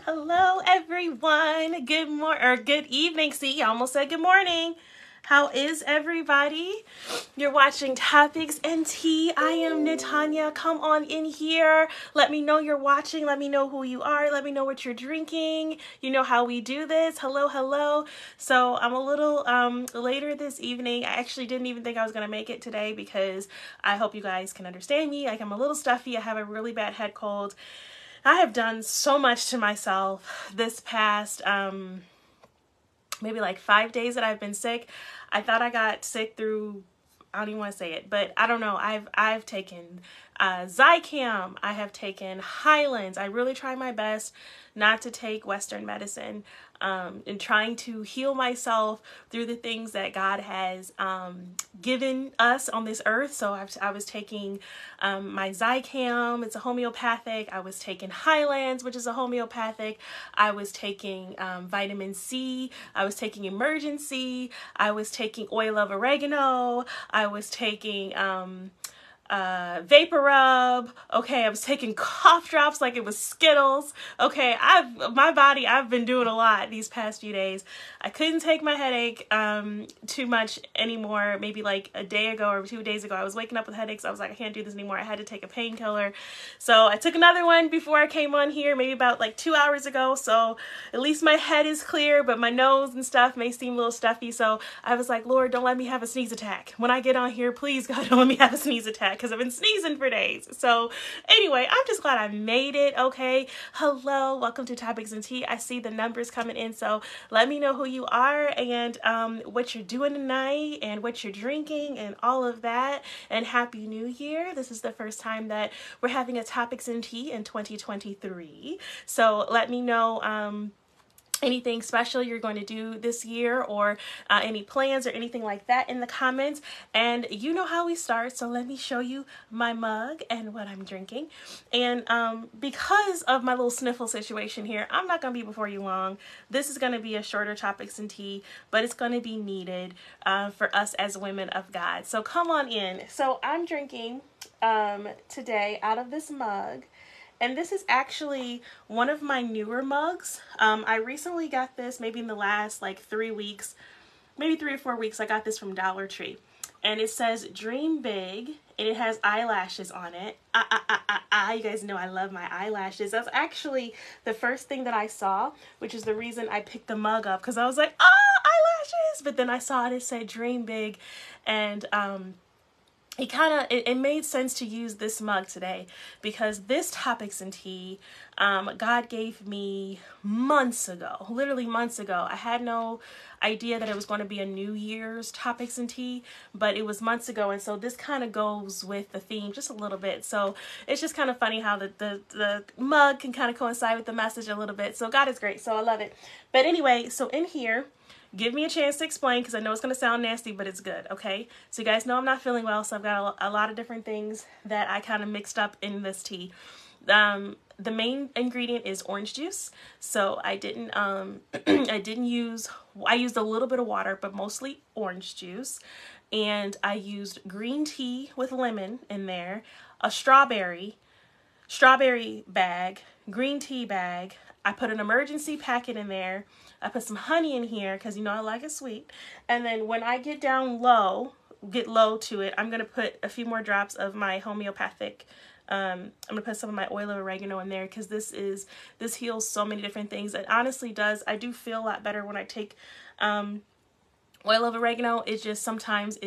Hello, everyone. Good evening. See, I almost said good morning. How is everybody? You're watching Topics and Tea. I am Natanya. Come on in here. Let me know you're watching. Let me know who you are. Let me know what you're drinking. You know how we do this. Hello, hello. So I'm a little later this evening. I actually didn't even think I was going to make it today because I hope you guys can understand me. Like, I'm a little stuffy. I have a really bad head cold. I have done so much to myself this past maybe like 5 days that I've been sick. I thought I got sick through, I don't even want to say it, but I don't know. I've taken Zicam. I have taken Highlands. I really try my best not to take Western medicine and trying to heal myself through the things that God has given us on this earth. So I was taking my Zicam. It's a homeopathic. I was taking Highlands, which is a homeopathic. I was taking vitamin C. I was taking Emergency. I was taking oil of oregano. I was taking Vapor Rub. Okay, I was taking cough drops like it was Skittles. Okay, I've been doing a lot these past few days. I couldn't take my headache too much anymore. Maybe like a day ago or 2 days ago, I was waking up with headaches. I was like, I can't do this anymore. I had to take a painkiller. So I took another one before I came on here, maybe about like 2 hours ago. So at least my head is clear, but my nose and stuff may seem a little stuffy. So I was like, Lord, don't let me have a sneeze attack. When I get on here, please, God, don't let me have a sneeze attack, because I've been sneezing for days. So anyway, I'm just glad I made it. Okay. Hello. Welcome to Topics and Tea. I see the numbers coming in. So let me know who you are and what you're doing tonight and what you're drinking and all of that. And Happy New Year. This is the first time that we're having a Topics and Tea in 2023. So let me know anything special you're going to do this year, or any plans or anything like that in the comments. And you know how we start, so let me show you my mug and what I'm drinking. And because of my little sniffle situation here, I'm not going to be before you long. This is going to be a shorter Topics and Tea, but it's going to be needed for us as women of God. So come on in. So I'm drinking today out of this mug. And this is actually one of my newer mugs. I recently got this maybe in the last like 3 weeks, maybe 3 or 4 weeks. I got this from Dollar Tree. And it says Dream Big, and it has eyelashes on it. You guys know I love my eyelashes. That's actually the first thing that I saw, which is the reason I picked the mug up, because I was like, eyelashes! But then I saw it said Dream Big, and it made sense to use this mug today, because this Topics and Tea, God gave me months ago, literally months ago. I had no idea that it was going to be a New Year's Topics and Tea, but it was months ago. And so this kind of goes with the theme just a little bit. So it's just kind of funny how the mug can kind of coincide with the message a little bit. So God is great. So I love it. But anyway, so in here, give me a chance to explain, because I know it's going to sound nasty, but it's good, okay? So you guys know I'm not feeling well, so I've got a lot of different things that I kind of mixed up in this tea. The main ingredient is orange juice, so I used a little bit of water, but mostly orange juice. And I used green tea with lemon in there, a strawberry bag, green tea bag. I put an emergency packet in there. I put some honey in here because, you know, I like it sweet. And then when I get low to it, I'm going to put a few more drops of my homeopathic. I'm going to put some of my oil of oregano in there, because this heals so many different things. It honestly does. I do feel a lot better when I take oil of oregano. Sometimes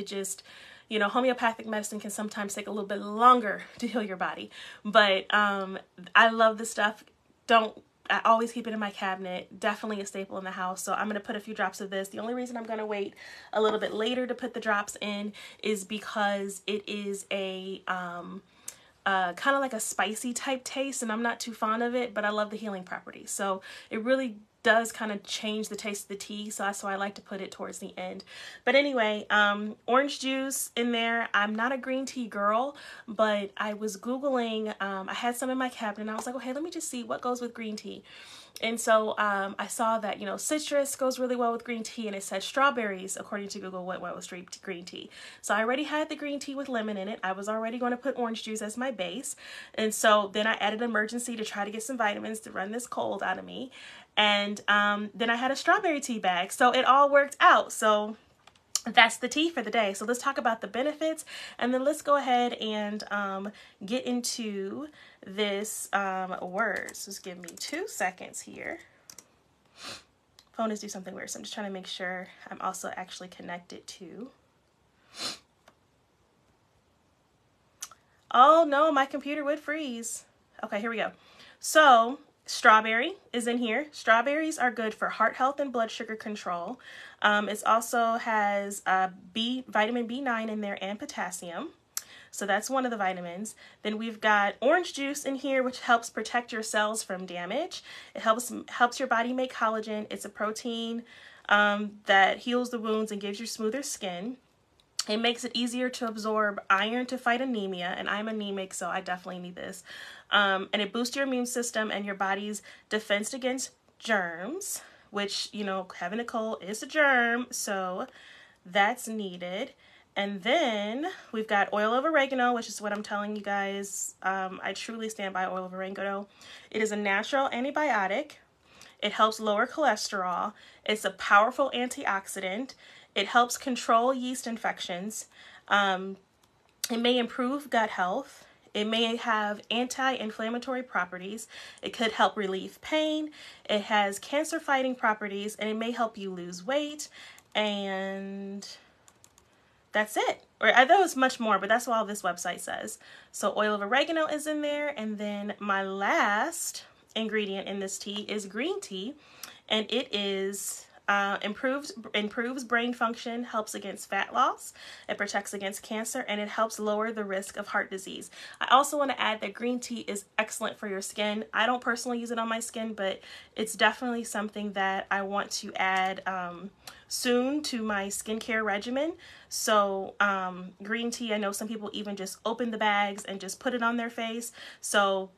you know, homeopathic medicine can sometimes take a little bit longer to heal your body. But I love this stuff. I always keep it in my cabinet. Definitely a staple in the house. So I'm going to put a few drops of this. The only reason I'm going to wait a little bit later to put the drops in is because it is a kind of like a spicy type taste, and I'm not too fond of it, but I love the healing properties. So it really does kind of change the taste of the tea, so that's why I like to put it towards the end. But anyway, orange juice in there. I'm not a green tea girl, but I was Googling, I had some in my cabinet, and I was like, okay, let me just see what goes with green tea. And so I saw that, you know, citrus goes really well with green tea, and it said strawberries, according to Google, went well with green tea. So I already had the green tea with lemon in it. I was already going to put orange juice as my base. And so then I added Emergen-C to try to get some vitamins to run this cold out of me. And then I had a strawberry tea bag. So it all worked out. So that's the tea for the day. So let's talk about the benefits, and then let's go ahead and get into this words. Just give me 2 seconds here. Phone is do something weird, so I'm just trying to make sure I'm also actually connected to. Oh no, my computer would freeze. Okay, here we go. So strawberry is in here. Strawberries are good for heart health and blood sugar control. It also has vitamin B9 in there and potassium. So that's one of the vitamins. Then we've got orange juice in here, which helps protect your cells from damage. It helps your body make collagen. It's a protein that heals the wounds and gives you smoother skin. It makes it easier to absorb iron to fight anemia, and I'm anemic, so I definitely need this. And it boosts your immune system and your body's defense against germs, which, you know, having a cold is a germ, so that's needed. And then we've got oil of oregano, which is what I'm telling you guys. I truly stand by oil of oregano. It is a natural antibiotic. It helps lower cholesterol. It's a powerful antioxidant. It helps control yeast infections. It may improve gut health. It may have anti-inflammatory properties. It could help relieve pain. It has cancer-fighting properties, and it may help you lose weight. And that's it. Or I thought it was much more, but that's what all this website says. So oil of oregano is in there. And then my last ingredient in this tea is green tea. And it is improves brain function, helps against fat loss, it protects against cancer, and it helps lower the risk of heart disease. I also want to add that green tea is excellent for your skin. I don't personally use it on my skin, but it's definitely something that I want to add soon to my skincare regimen. So green tea, I know some people even just open the bags and just put it on their face. So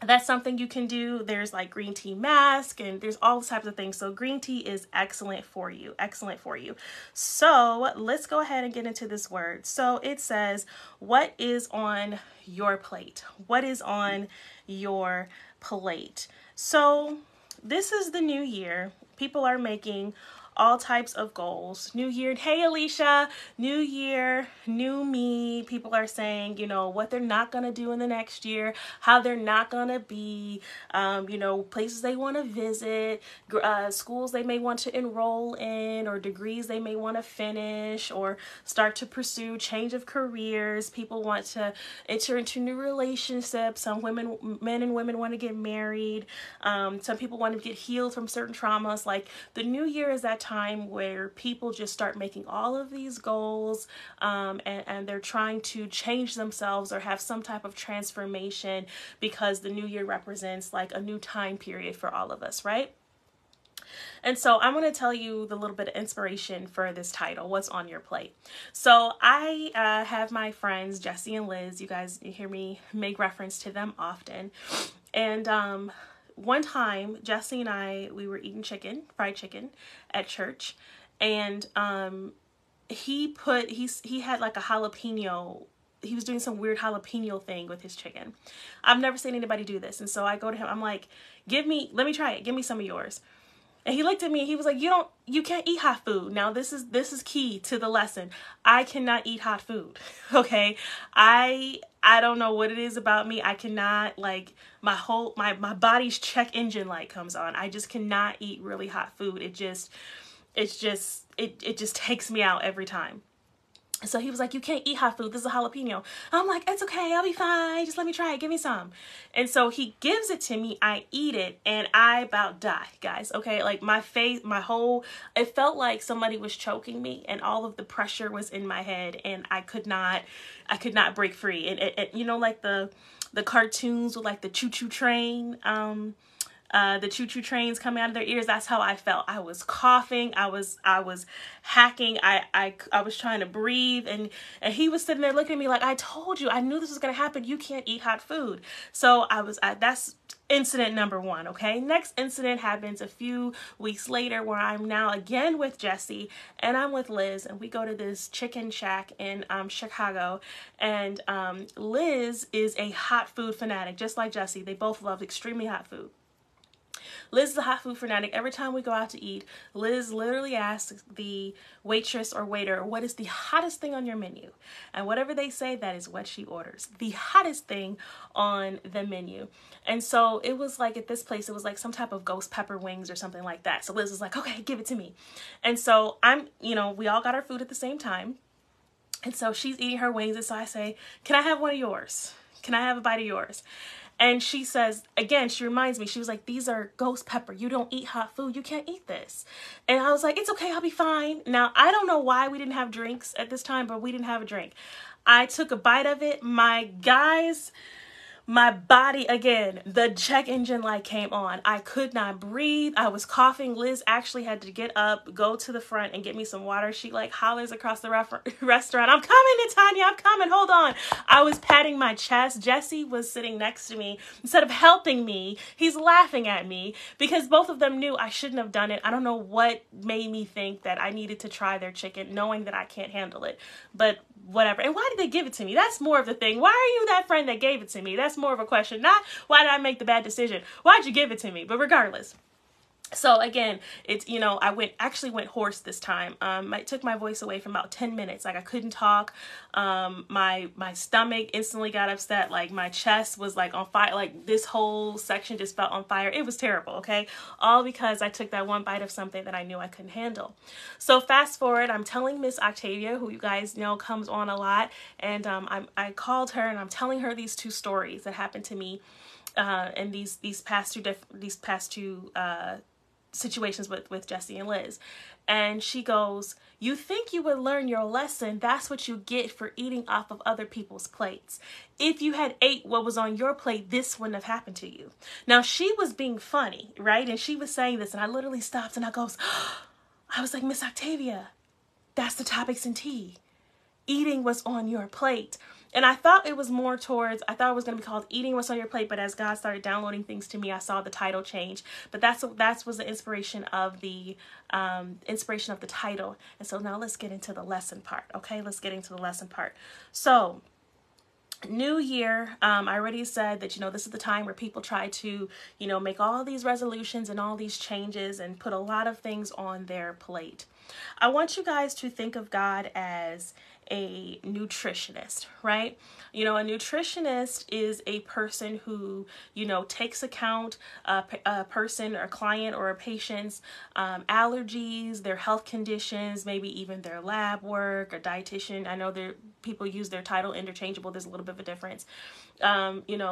that's something you can do. There's like green tea mask, and there's all types of things. So green tea is excellent for you, excellent for you. So let's go ahead and get into this word. So it says, what is on your plate? What is on your plate? So this is the new year. People are making all types of goals. New year, hey Alicia, new year, new me. People are saying, you know, what they're not gonna do in the next year, how they're not gonna be, you know, places they want to visit, schools they may want to enroll in, or degrees they may want to finish, or start to pursue change of careers. People want to enter into new relationships. Some men and women want to get married. Some people want to get healed from certain traumas. Like the new year is that time where people just start making all of these goals, and they're trying to change themselves or have some type of transformation, because the new year represents like a new time period for all of us, right? And so I'm going to tell you the little bit of inspiration for this title, what's on your plate. So I have my friends Jessie and Liz. You guys, you hear me make reference to them often. And one time, Jessie and I, we were eating fried chicken at church, and he had like a jalapeno. He was doing some weird jalapeno thing with his chicken. I've never seen anybody do this, and so I go to him. I'm like, let me try it. Give me some of yours. And he looked at me. He was like, you can't eat hot food. Now this is key to the lesson. I cannot eat hot food. Okay, I don't know what it is about me. I cannot, like, my body's check engine light comes on. I just cannot eat really hot food. It just takes me out every time. So he was like, you can't eat hot food. This is a jalapeno. I'm like, it's okay. I'll be fine. Just let me try it. Give me some. And so he gives it to me. I eat it, and I about die, guys. Okay. Like my face, it felt like somebody was choking me, and all of the pressure was in my head, and I could not break free. And you know, like the cartoons with like the choo-choo train, the choo-choo trains coming out of their ears. That's how I felt. I was coughing. I was hacking. I was trying to breathe, and he was sitting there looking at me like, I told you, I knew this was going to happen. You can't eat hot food. So that's incident number one. Okay. Next incident happens a few weeks later, where I'm now again with Jesse and I'm with Liz, and we go to this chicken shack in Chicago. And Liz is a hot food fanatic, just like Jesse. They both love extremely hot food. Liz is a hot food fanatic. Every time we go out to eat, Liz literally asks the waitress or waiter, what is the hottest thing on your menu? And whatever they say, that is what she orders. The hottest thing on the menu. And so it was like, at this place, it was like some type of ghost pepper wings or something like that. So Liz was like, okay, give it to me. And so we all got our food at the same time. And so she's eating her wings. And so I say, can I have one of yours? Can I have a bite of yours? And she says, again, she reminds me, she was like, these are ghost pepper. You don't eat hot food. You can't eat this. And I was like, it's okay. I'll be fine. Now, I don't know why we didn't have drinks at this time, but we didn't have a drink. I took a bite of it. My body, again, the check engine light came on. I could not breathe. I was coughing. Liz actually had to get up, go to the front and get me some water. She like hollers across the restaurant, I'm coming, Natanya, I'm coming, hold on. I was patting my chest. Jesse was sitting next to me. Instead of helping me, he's laughing at me because both of them knew I shouldn't have done it. I don't know what made me think that I needed to try their chicken, knowing that I can't handle it. But whatever. And why did they give it to me? That's more of the thing. Why are you that friend that gave it to me? That's more of a question. Not why did I make the bad decision? Why'd you give it to me? But regardless. So again, it's, I actually went hoarse this time. I took my voice away for about 10 minutes. Like I couldn't talk. My stomach instantly got upset. Like my chest was like on fire. Like this whole section just felt on fire. It was terrible. Okay. All because I took that one bite of something that I knew I couldn't handle. So fast forward, I'm telling Miss Octavia, who you guys know comes on a lot. And, I called her and I'm telling her these two stories that happened to me, in these past two situations with Jesse and Liz. And she goes, you think you would learn your lesson? That's what you get for eating off of other people's plates. If you had ate what was on your plate, this wouldn't have happened to you. Now she was being funny, right? And she was saying this and I literally stopped and I was like, Miss Octavia, that's the topics in tea. Eating what's on your plate. And I thought it was more towards, I thought it was going to be called Eating What's on Your Plate, but as God started downloading things to me, I saw the title change. But that was the inspiration of the title. And so now let's get into the lesson part. Okay, let's get into the lesson part. So New year, I already said that, this is the time where people try to, make all these resolutions and all these changes and put a lot of things on their plate. I want you guys to think of God as a nutritionist, right? A nutritionist is a person who, takes account a person or a client or a patient's allergies, their health conditions, maybe even their lab work or dietitian. I know people use their title interchangeable. There's a little bit of a difference.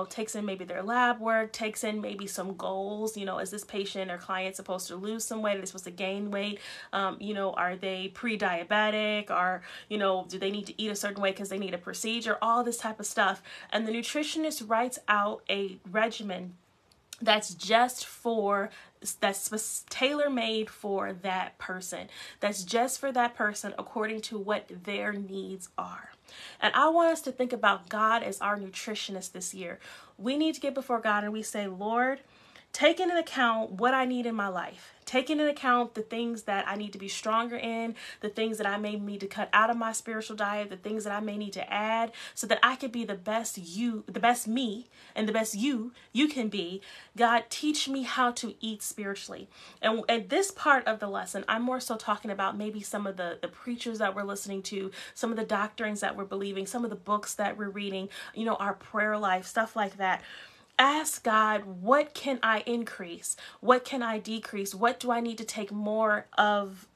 Takes in maybe their lab work, takes in maybe some goals. Is this patient or client supposed to lose some weight? Are they supposed to gain weight? Are they pre-diabetic? Or, do they need to eat a certain way because they need a procedure? All this type of stuff. And the nutritionist writes out a regimen that's tailor-made for that person. That's just for that person according to what their needs are. And I want us to think about God as our nutritionist this year. We need to get before God and we say, Lord, take into account what I need in my life. Take into account the things that I need to be stronger in, the things that I may need to cut out of my spiritual diet, the things that I may need to add so that I can be the best me, and the best you can be. God, teach me how to eat spiritually. And at this part of the lesson, I'm more so talking about maybe some of the preachers that we're listening to, some of the doctrines that we're believing, some of the books that we're reading, our prayer life, stuff like that. Ask God, what can I increase? What can I decrease? What do I need to take more of?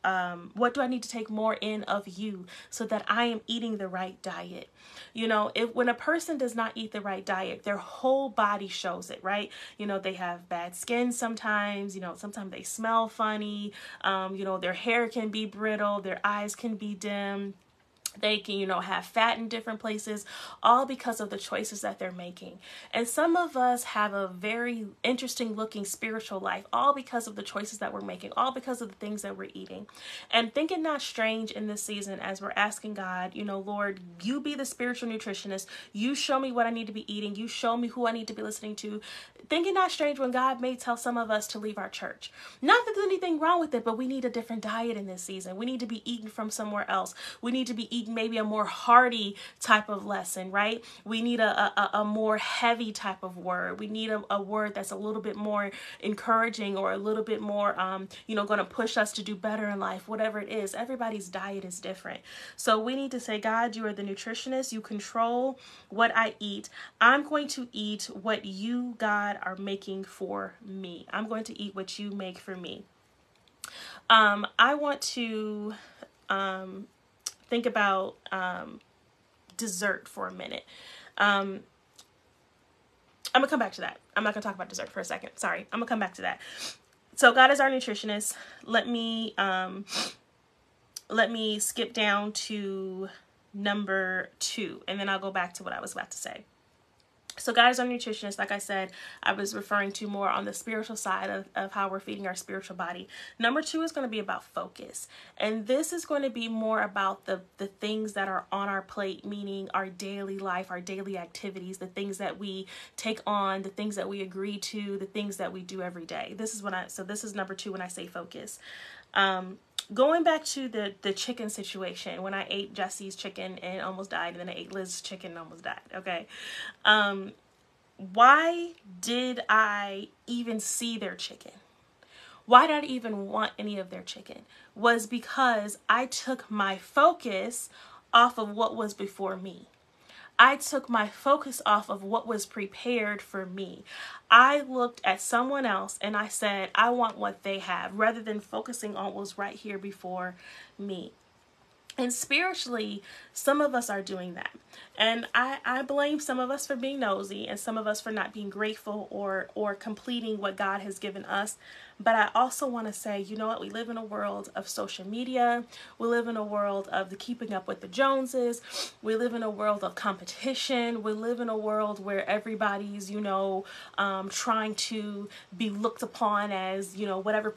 What do I need to take more in of you so that I am eating the right diet? When a person does not eat the right diet, their whole body shows it, right? They have bad skin sometimes, sometimes they smell funny, their hair can be brittle, their eyes can be dim. They can, you know, have fat in different places, all because of the choices that they're making. And some of us have a very interesting looking spiritual life, all because of the choices that we're making, all because of the things that we're eating. And think it not strange in this season as we're asking God, you know, Lord, you be the spiritual nutritionist. You show me what I need to be eating. You show me who I need to be listening to. Think it not strange when God may tell some of us to leave our church. Not that there's anything wrong with it, but we need a different diet in this season. We need to be eating from somewhere else. We need to be eating maybe a more hearty type of lesson, right? We need a more heavy type of word. We need a word that's a little bit more encouraging, or a little bit more, you know, going to push us to do better in life, whatever it is. Everybody's diet is different. So we need to say, God, you are the nutritionist. You control what I eat. I'm going to eat what you, God, are making for me. I'm going to eat what you make for me. I want to, think about dessert for a minute. I'm gonna come back to that. I'm not gonna talk about dessert for a second. Sorry, I'm gonna come back to that. So God is our nutritionist. Let me skip down to number 2, and then I'll go back to what I was about to say. So God is our nutritionist. Like I said, I was referring to more on the spiritual side of how we're feeding our spiritual body. Number 2 is going to be about focus. And this is going to be more about the things that are on our plate, meaning our daily life, our daily activities, the things that we take on, the things that we agree to, the things that we do every day. This is number 2 when I say focus. Going back to the chicken situation, when I ate Jesse's chicken and almost died, and then I ate Liz's chicken and almost died, okay? Why did I even see their chicken? Why did I even want any of their chicken? Was because I took my focus off of what was before me. I took my focus off of what was prepared for me. I looked at someone else and I said, I want what they have, rather than focusing on what was right here before me. And spiritually, some of us are doing that. And I blame some of us for being nosy, and some of us for not being grateful or completing what God has given us. But I also want to say, you know what? We live in a world of social media. We live in a world of the keeping up with the Joneses. We live in a world of competition. We live in a world where everybody's, you know, trying to be looked upon as, you know, whatever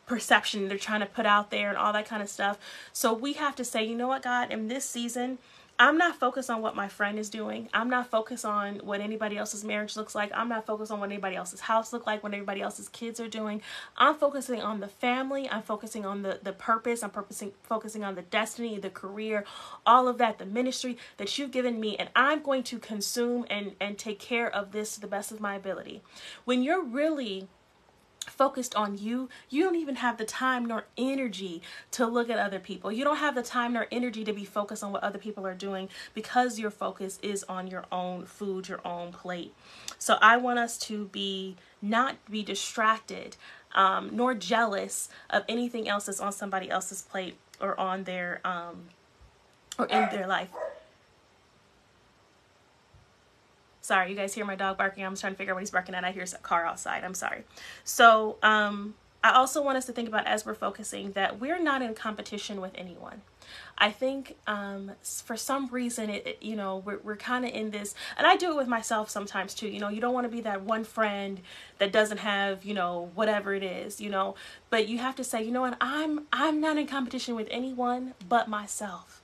perception they're trying to put out there and all that kind of stuff. So we have to say, you know what, God, in this season, I'm not focused on what my friend is doing. I'm not focused on what anybody else's marriage looks like. I'm not focused on what anybody else's house looks like, what everybody else's kids are doing. I'm focusing on the family. I'm focusing on the purpose. I'm focusing on the destiny, the career, all of that, the ministry that you've given me. And I'm going to consume and take care of this to the best of my ability. When you're really focused on you, you don't even have the time nor energy to look at other people. You don't have the time nor energy to be focused on what other people are doing, because your focus is on your own food, your own plate. So I want us to not be distracted, nor jealous of anything else that's on somebody else's plate or on their or in their life. Sorry, you guys hear my dog barking. I'm trying to figure out what he's barking at. I hear a car outside. I'm sorry. So I also want us to think about, as we're focusing, that we're not in competition with anyone. I think for some reason, you know, we're kind of in this, and I do it with myself sometimes too. You know, you don't want to be that one friend that doesn't have, you know, whatever it is, you know, but you have to say, you know what, I'm not in competition with anyone but myself.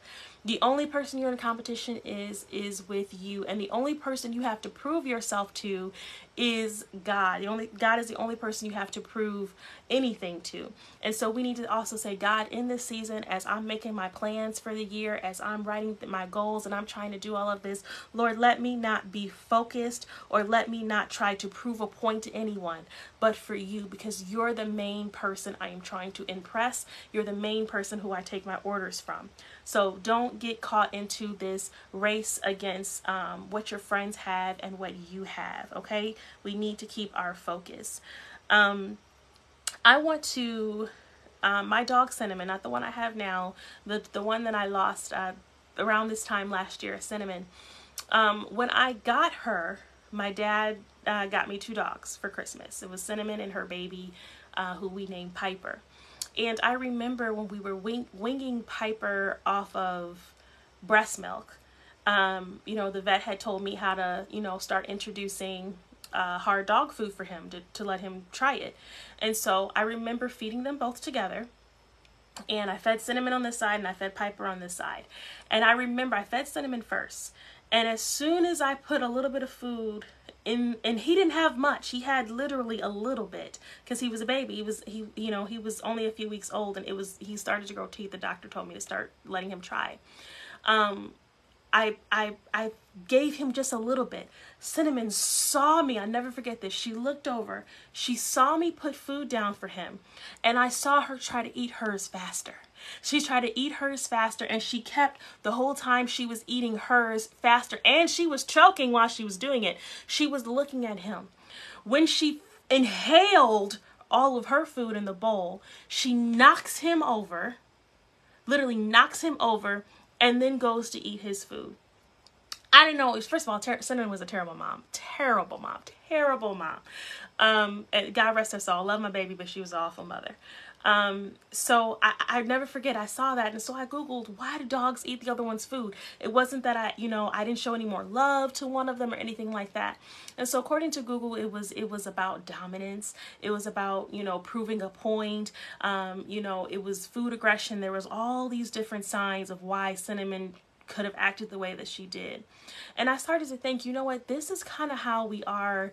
The only person you're in competition is with you, and the only person you have to prove yourself to is God. God is the only person you have to prove anything to. And so we need to also say, God, in this season, as I'm making my plans for the year, as I'm writing my goals and I'm trying to do all of this, Lord, let me not be focused, or let me not try to prove a point to anyone, but for you, because you're the main person I am trying to impress. You're the main person who I take my orders from. So don't get caught into this race against what your friends have and what you have, okay? We need to keep our focus. I want to, my dog Cinnamon, not the one I have now, the one that I lost around this time last year, Cinnamon. When I got her, my dad got me 2 dogs for Christmas. It was Cinnamon and her baby, who we named Piper. And I remember when we were winging Piper off of breast milk, the vet had told me how to, start introducing hard dog food for him to let him try it. And so I remember feeding them both together. And I fed Cinnamon on this side and I fed Piper on this side. And I remember I fed Cinnamon first. And as soon as I put a little bit of food in, and he didn't have much, he had literally a little bit because he was a baby. He was only a few weeks old, and he started to grow teeth. The doctor told me to start letting him try. I gave him just a little bit. Cinnamon saw me. I never forget this. She looked over. She saw me put food down for him, and I saw her try to eat hers faster. She tried to eat hers faster, and she kept, the whole time she was eating hers faster, and she was choking while she was doing it. She was looking at him. When she inhaled all of her food in the bowl, she knocks him over, literally knocks him over, and then goes to eat his food. I didn't know. First of all, Cinnamon was a terrible mom. Terrible mom. And God rest her soul. Love my baby, but she was an awful mother. So I never forget, I saw that, and so I Googled, why do dogs eat the other one's food? It wasn't that I didn't show any more love to one of them or anything like that. And so according to Google, it was about dominance. It was about, proving a point. It was food aggression. There was all these different signs of why Cinnamon could have acted the way that she did. And I started to think, this is kind of how we are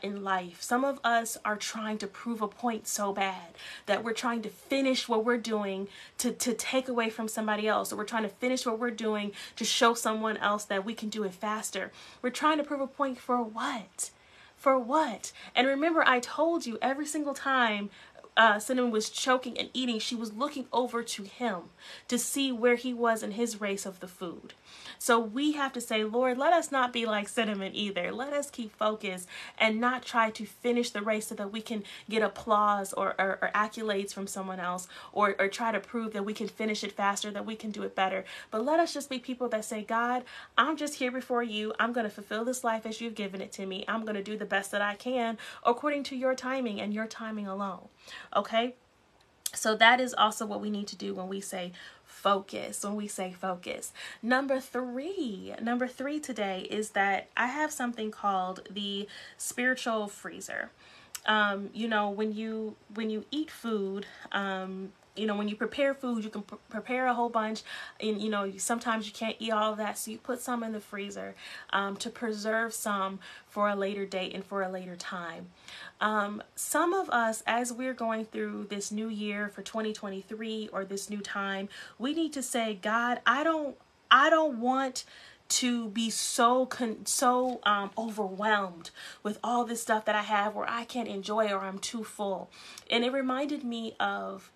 in life. Some of us are trying to prove a point so bad that we're trying to finish what we're doing to take away from somebody else, or we're trying to finish what we're doing to show someone else that we can do it faster. We're trying to prove a point for what? For what? And remember, I told you every single time Cinnamon was choking and eating, she was looking over to him to see where he was in his race of the food. So we have to say, Lord, let us not be like Cinnamon either. Let us keep focused and not try to finish the race so that we can get applause or accolades from someone else, or try to prove that we can finish it faster, that we can do it better. But let us just be people that say, God, I'm just here before you. I'm going to fulfill this life as you've given it to me. I'm going to do the best that I can according to your timing and your timing alone. Okay? So that is also what we need to do when we say focus. Number three today is that I have something called the spiritual freezer. When you eat food, when you prepare food, you can prepare a whole bunch, and sometimes you can't eat all of that, so you put some in the freezer to preserve some for a later date and for a later time. Some of us, as we're going through this new year for 2023 or this new time, we need to say, God, I don't want to be so overwhelmed with all this stuff that I have where I can't enjoy or I'm too full. And it reminded me of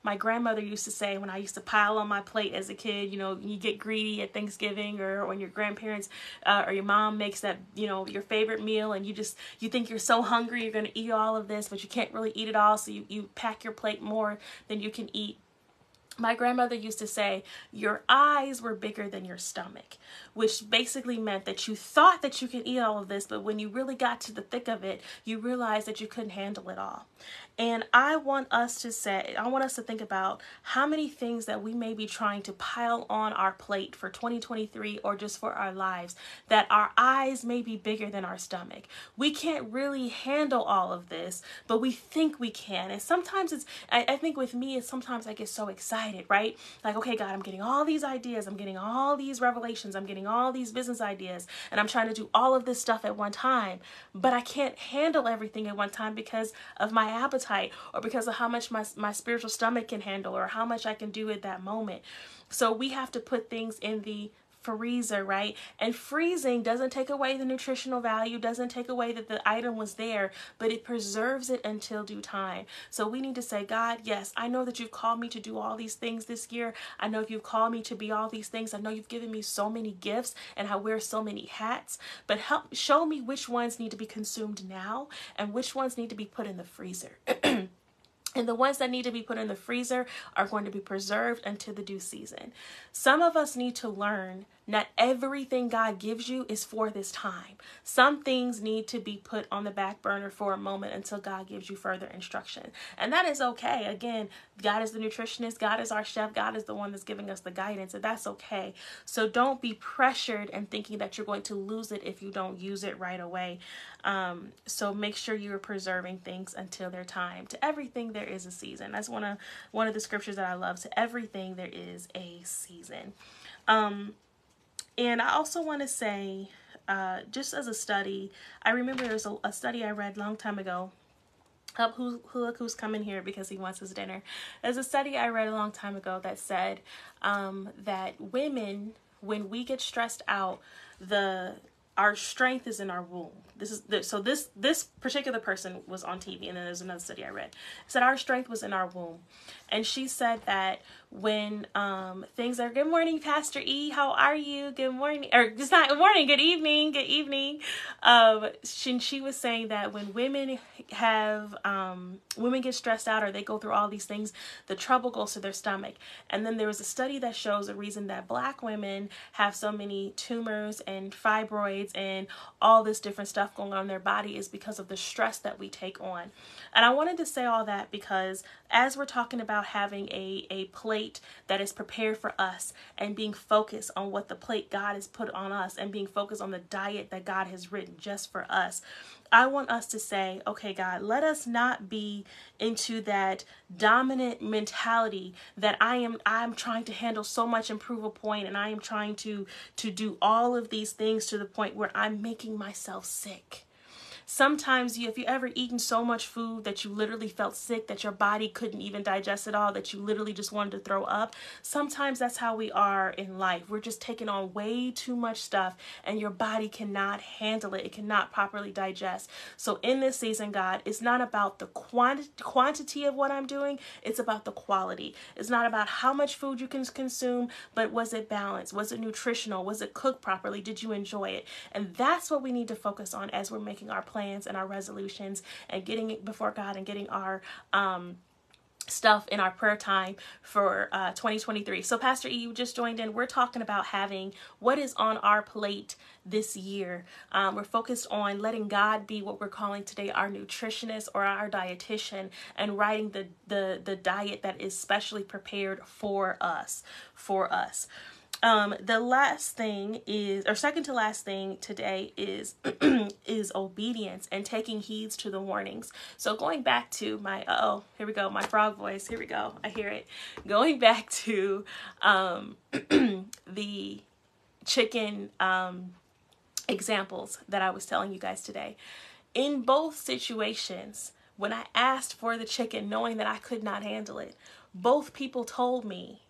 my grandmother used to say, when I used to pile on my plate as a kid, you get greedy at Thanksgiving, or when your grandparents or your mom makes that, your favorite meal, and you think you're so hungry, you're going to eat all of this, but you can't really eat it all, so you pack your plate more than you can eat. My grandmother used to say, your eyes were bigger than your stomach, which basically meant that you thought that you could eat all of this, but when you really got to the thick of it, you realized that you couldn't handle it all. And I want us to think about how many things that we may be trying to pile on our plate for 2023 or just for our lives, that our eyes may be bigger than our stomach. We can't really handle all of this, but we think we can. And sometimes I think with me, sometimes I get so excited, right? Like, okay, God, I'm getting all these ideas. I'm getting all these revelations. I'm getting all these business ideas, and I'm trying to do all of this stuff at one time, but I can't handle everything at one time because of my appetite, or because of how much my spiritual stomach can handle, or how much I can do at that moment. So we have to put things in the freezer, right? And freezing doesn't take away the nutritional value, doesn't take away that the item was there, but it preserves it until due time. So we need to say, God, yes, I know that you've called me to do all these things this year. I know you've called me to be all these things. I know you've given me so many gifts and I wear so many hats, but show me which ones need to be consumed now and which ones need to be put in the freezer. And the ones that need to be put in the freezer are going to be preserved until the due season. Some of us need to learn Not everything God gives you is for this time. Some things need to be put on the back burner for a moment until God gives you further instruction. And that is okay. Again, God is the nutritionist. God is our chef. God is the one that's giving us the guidance, and that's okay. So don't be pressured and thinking that you're going to lose it if you don't use it right away. So make sure you're preserving things until their time. To everything there is a season. That's one of the scriptures that I love. To everything there is a season. And I also want to say, just as a study, I remember there's a study I read a long time ago. Look who's coming here because he wants his dinner. There's a study I read a long time ago that said that women, when we get stressed out, our strength is in our womb. This particular person was on TV, and then there's another study I read. It said our strength was in our womb. And she said that when things are, good morning, Pastor E, how are you? Good morning, or just not good morning, good evening, good evening. She was saying that when women get stressed out or they go through all these things, the trouble goes to their stomach. And then there was a study that shows the reason that Black women have so many tumors and fibroids and all this different stuff going on in their body is because of the stress that we take on. And I wanted to say all that because as we're talking about having a plate that is prepared for us and being focused on what the plate God has put on us and being focused on the diet that God has written just for us, I want us to say, okay, God, let us not be into that dominant mentality that I'm trying to handle so much and prove a point, and I am trying to do all of these things to the point where I'm making myself sick. Sometimes if you ever eaten so much food that you literally felt sick, that your body couldn't even digest it all, that you literally just wanted to throw up, sometimes that's how we are in life. We're just taking on way too much stuff and your body cannot handle it. It cannot properly digest. So in this season, God, it's not about the quantity of what I'm doing. It's about the quality. It's not about how much food you can consume, but was it balanced? Was it nutritional? Was it cooked properly? Did you enjoy it? And that's what we need to focus on as we're making our plans and our resolutions and getting it before God and getting our stuff in our prayer time for 2023. So Pastor E, you just joined in. We're talking about having what is on our plate this year. We're focused on letting God be what we're calling today our nutritionist or our dietitian, and writing the diet that is specially prepared for us. The last thing is, or second to last thing today is is obedience and taking heeds to the warnings. So going back to my, here we go, my frog voice, here we go, I hear it. Going back to the chicken examples that I was telling you guys today. In both situations, when I asked for the chicken knowing that I could not handle it, both people told me,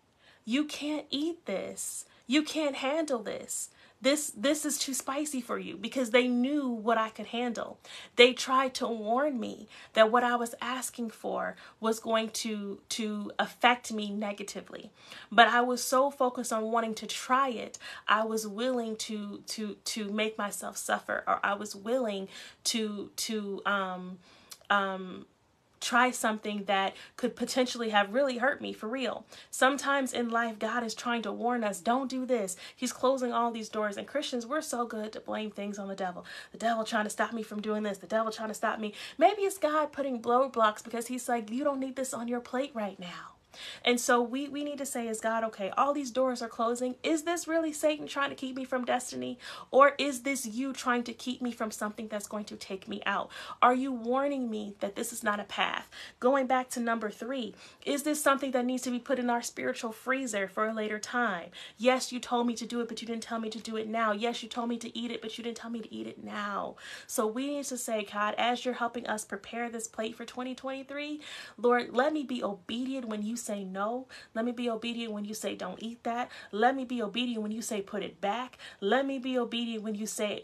you can't eat this. You can't handle this. This is too spicy for you, because they knew what I could handle. They tried to warn me that what I was asking for was going to affect me negatively. But I was so focused on wanting to try it, I was willing to make myself suffer, or I was willing to try something that could potentially have really hurt me for real. Sometimes in life, God is trying to warn us, don't do this. He's closing all these doors. And Christians, we're so good to blame things on the devil. The devil trying to stop me from doing this. The devil trying to stop me. Maybe it's God putting roadblocks because he's like, you don't need this on your plate right now. And so we need to say, is God, okay, all these doors are closing. Is this really Satan trying to keep me from destiny? Or is this you trying to keep me from something that's going to take me out? Are you warning me that this is not a path? Going back to number 3, is this something that needs to be put in our spiritual freezer for a later time? Yes, you told me to do it, but you didn't tell me to do it now. Yes, you told me to eat it, but you didn't tell me to eat it now. So we need to say, God, as you're helping us prepare this plate for 2023, Lord, let me be obedient when you say no. Let me be obedient when you say don't eat that. Let me be obedient when you say put it back. Let me be obedient when you say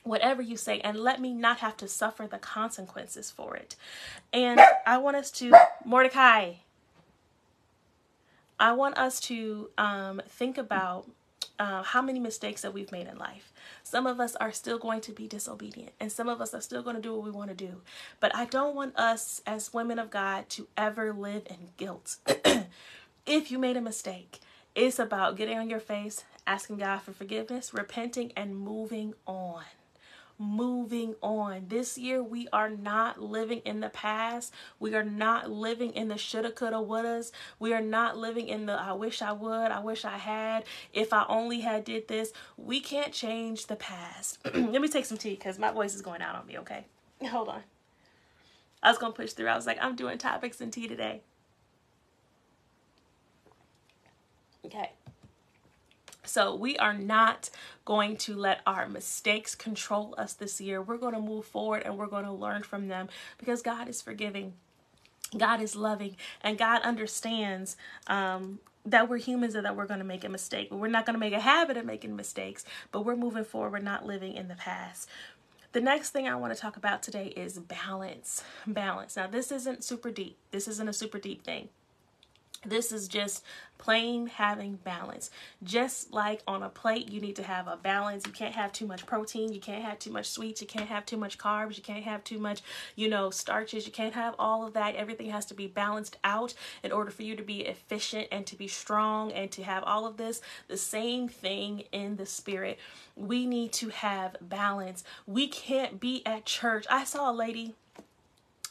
whatever you say, and let me not have to suffer the consequences for it. And I want us to, Mordecai, I want us to think about how many mistakes that we've made in life. Some of us are still going to be disobedient, and some of us are still going to do what we want to do. But I don't want us as women of God to ever live in guilt. If you made a mistake, it's about getting on your face, asking God for forgiveness, repenting, and moving on. Moving on. This year, we are not living in the past. We are not living in the shoulda, coulda, wouldas. We are not living in the I wish I would, I wish I had, if I only had did this. We can't change the past. Let me take some tea because my voice is going out on me, okay? Hold on. I was going to push through. I was like, I'm doing topics and tea today. Okay. So we are not going to let our mistakes control us this year. We're going to move forward and we're going to learn from them because God is forgiving. God is loving, and God understands that we're humans and that we're going to make a mistake. But we're not going to make a habit of making mistakes, but we're moving forward. We're not living in the past. The next thing I want to talk about today is balance. Balance. Now, this isn't super deep. This isn't a super deep thing. This is just plain having balance. Just like on a plate, you need to have a balance. You can't have too much protein. You can't have too much sweets. You can't have too much carbs. You can't have too much, starches. You can't have all of that. Everything has to be balanced out in order for you to be efficient and to be strong and to have all of this. The same thing in the spirit. We need to have balance. We can't be at church. I saw a lady,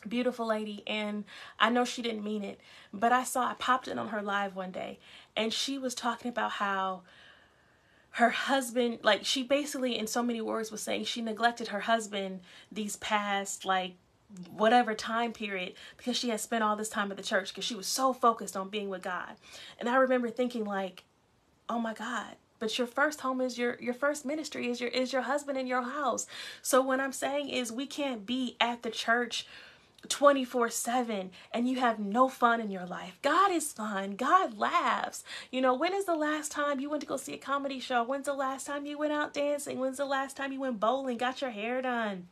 beautiful lady, and I know she didn't mean it, but I popped in on her live one day, and she was talking about how her husband, like, she basically in so many words was saying she neglected her husband these past, like, whatever time period, because she had spent all this time at the church because she was so focused on being with God. And I remember thinking, like, oh my God, but your first home is your first ministry is your husband in your house. So what I'm saying is we can't be at the church 24/7 and you have no fun in your life. God is fun. God laughs. When is the last time you went to go see a comedy show? When's the last time you went out dancing? When's the last time you went bowling, got your hair done,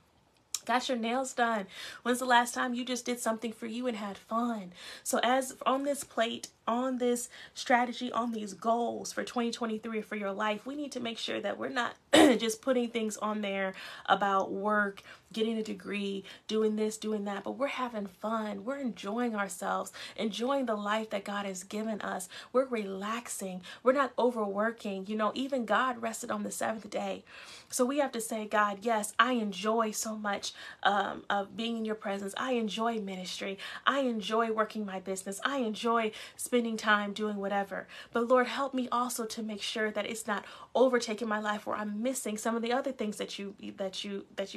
got your nails done? When's the last time you just did something for you and had fun? So as on this plate, on this strategy, on these goals for 2023 for your life, we need to make sure that we're not just putting things on there about work, getting a degree, doing this, doing that, but we're having fun. We're enjoying ourselves, enjoying the life that God has given us. We're relaxing. We're not overworking. Even God rested on the seventh day. So we have to say, God, yes, I enjoy so much of being in your presence. I enjoy ministry. I enjoy working my business. I enjoy spending time doing whatever. But Lord, help me also to make sure that it's not overtaking my life where I'm missing some of the other things that you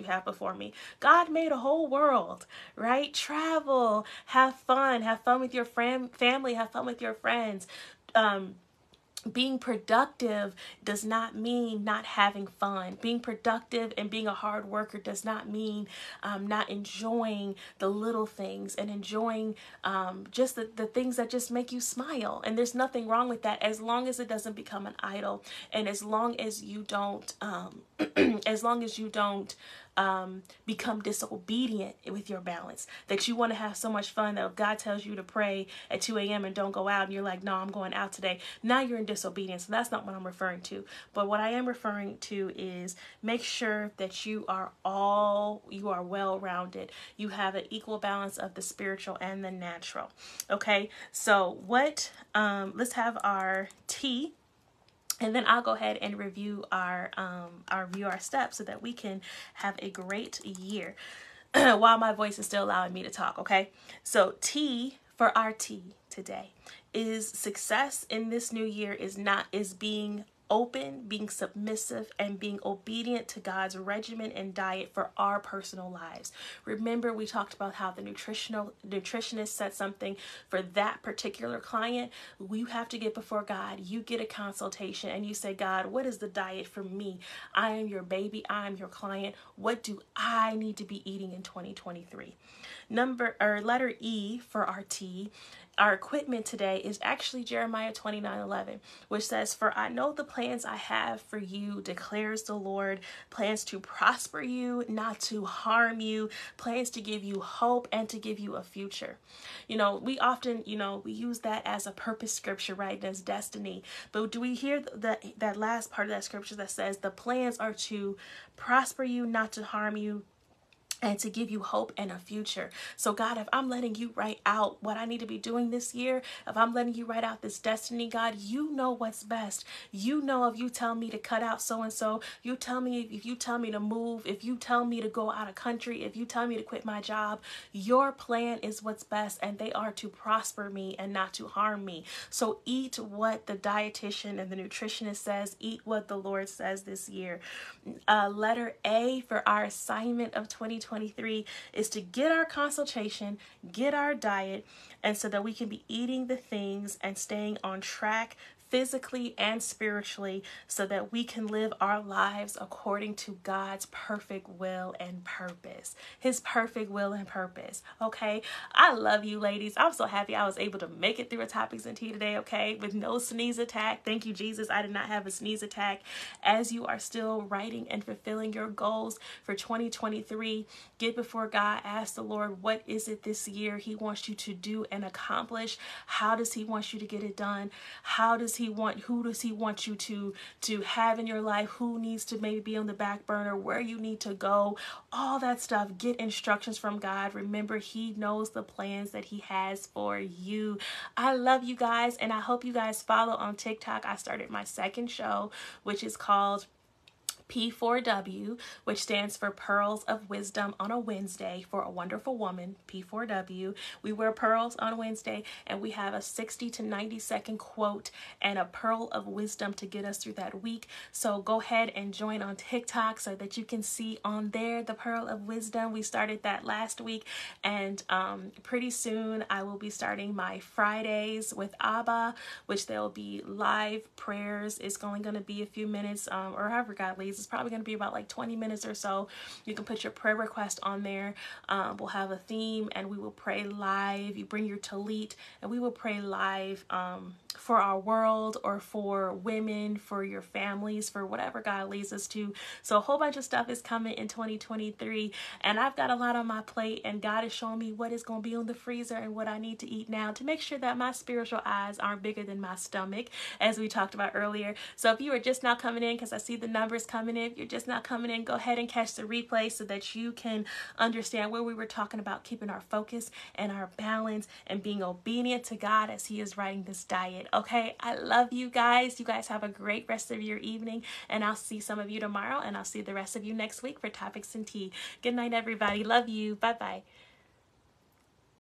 have before me. God made a whole world, right? Travel, have fun with your family, have fun with your friends. Being productive does not mean not having fun. Being productive and being a hard worker does not mean not enjoying the little things and enjoying just the things that just make you smile. And there's nothing wrong with that as long as it doesn't become an idol, and as long as you don't become disobedient with your balance, that you want to have so much fun that if God tells you to pray at 2 a.m. and don't go out, and you're like, no, I'm going out today. Now you're in disobedience. So that's not what I'm referring to. But what I am referring to is make sure that you are well-rounded. You have an equal balance of the spiritual and the natural. Okay. So let's have our tea. And then I'll go ahead and review our steps so that we can have a great year while my voice is still allowing me to talk. Okay. So T for our T today is success in this new year is being open, being submissive, and being obedient to God's regimen and diet for our personal lives. Remember, we talked about how the nutritionist said something for that particular client. We have to get before God. You get a consultation and you say, God, what is the diet for me? I am your baby. I am your client. What do I need to be eating in 2023? Letter E for our T. Our equipment today is actually Jeremiah 29:11, which says, for I know the plans I have for you, declares the Lord, plans to prosper you, not to harm you, plans to give you hope and to give you a future. We often, we use that as a purpose scripture, right? As destiny. But do we hear that last part of that scripture that says the plans are to prosper you, not to harm you, and to give you hope and a future. So God, if I'm letting you write out what I need to be doing this year, if I'm letting you write out this destiny, God, you know what's best. You know, if you tell me to cut out so-and-so, you tell me, if you tell me to move, if you tell me to go out of country, if you tell me to quit my job, your plan is what's best, and they are to prosper me and not to harm me. So eat what the dietitian and the nutritionist says, eat what the Lord says this year. Letter A for our assignment of 2023 is to get our consultation, get our diet, and so that we can be eating the things and staying on track physically and spiritually, so that we can live our lives according to God's perfect will and purpose. His perfect will and purpose. Okay. I love you, ladies. I'm so happy I was able to make it through a Topics and Tea today. Okay. With no sneeze attack. Thank you, Jesus. I did not have a sneeze attack. As you are still writing and fulfilling your goals for 2023, get before God. Ask the Lord, what is it this year He wants you to do and accomplish? How does He want you to get it done? Who does He want you to have in your life? Who needs to maybe be on the back burner? Where you need to go? All that stuff. Get instructions from God. Remember, He knows the plans that He has for you. I love you guys, and I hope you guys follow on TikTok. I started my second show, which is called P4W, which stands for Pearls of Wisdom on a Wednesday for a Wonderful Woman, P4W. We wear pearls on Wednesday, and we have a 60 to 90 second quote and a pearl of wisdom to get us through that week. So go ahead and join on TikTok so that you can see on there the pearl of wisdom. We started that last week, and pretty soon I will be starting my Fridays with Abba, which there will be live prayers. It's only going to be a few minutes, or however God leads. It's probably going to be about like 20 minutes or so. You can put your prayer request on there. We'll have a theme, and we will pray live. You bring your tallit, and we will pray live for our world, or for women, for your families, for whatever God leads us to. So a whole bunch of stuff is coming in 2023, and I've got a lot on my plate, and God is showing me what is going to be on the freezer and what I need to eat now to make sure that my spiritual eyes aren't bigger than my stomach, as we talked about earlier. So if you are just now coming in, because I see the numbers coming in, if you're just not coming in, go ahead and catch the replay so that you can understand where we were talking about keeping our focus and our balance and being obedient to God as He is writing this diet. Okay, I love you guys. You guys have a great rest of your evening, and I'll see some of you tomorrow, and I'll see the rest of you next week for Topics and Tea. Good night, everybody. Love you. Bye-bye.